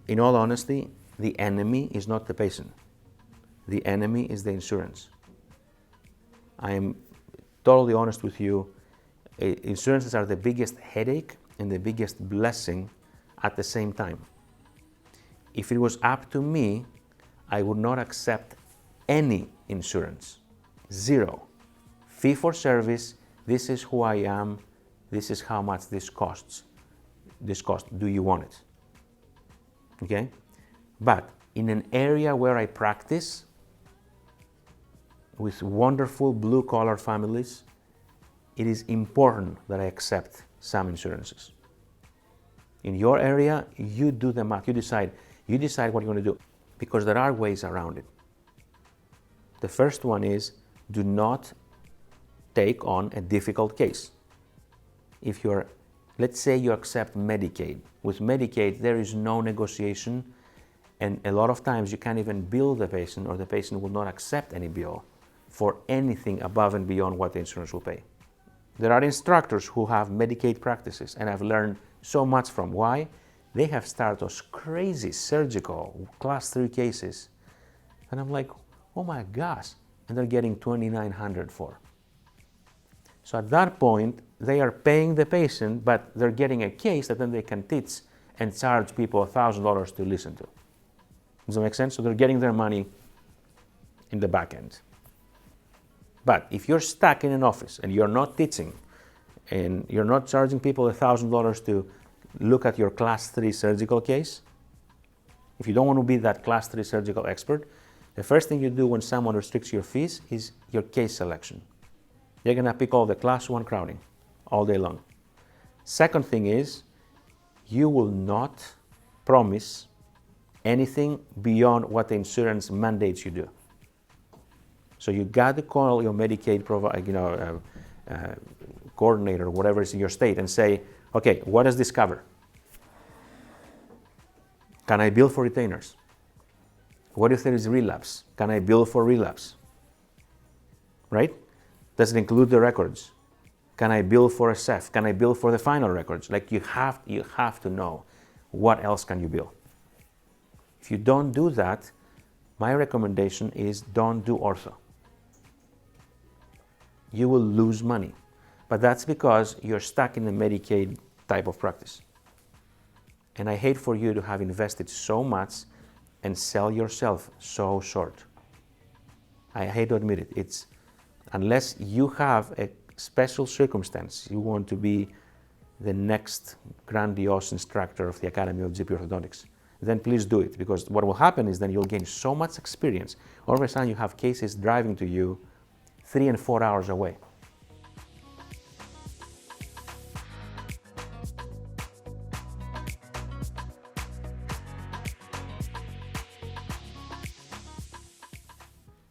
in all honesty, the enemy is not the patient. The enemy is the insurance. I am totally honest with you. Insurances are the biggest headache and the biggest blessing at the same time. If it was up to me, I would not accept any insurance. Zero. Fee for service, this is who I am, this is how much this costs. Do you want it? Okay? But in an area where I practice with wonderful blue-collar families, it is important that I accept some insurances. In your area, you do the math, you decide what you're going to do, because there are ways around it. The first one is, do not take on a difficult case. If you're, let's say you accept Medicaid. With Medicaid, there is no negotiation, and a lot of times you can't even bill the patient, or the patient will not accept any bill for anything above and beyond what the insurance will pay. There are instructors who have Medicaid practices, and I've learned so much from. Why? They have started those crazy surgical class 3 cases, and I'm like, oh my gosh, and they're getting $2,900 for. So at that point, they are paying the patient, but they're getting a case that then they can teach and charge people $1,000 to listen to. Does that make sense? So they're getting their money in the back end. But if you're stuck in an office and you're not teaching and you're not charging people $1,000 to look at your class 3 surgical case, if you don't want to be that class 3 surgical expert, the first thing you do when someone restricts your fees is your case selection. You're going to pick all the class 1 crowding all day long. Second thing is, you will not promise anything beyond what the insurance mandates you do. So you got to call your Medicaid coordinator, whatever is in your state, and say, okay, what does this cover? Can I bill for retainers? What if there is relapse? Can I bill for relapse? Right? Does it include the records? Can I bill for a SEF? Can I bill for the final records? Like you have to know what else can you bill. If you don't do that, my recommendation is don't do ortho. You will lose money, but that's because you're stuck in the Medicaid type of practice. And I hate for you to have invested so much and sell yourself so short. I hate to admit it. It's unless you have a special circumstance, you want to be the next grandiose instructor of the Academy of Gp Orthodontics, then please do it, because what will happen is then you'll gain so much experience. All of a sudden you have cases driving to you 3 and 4 hours away.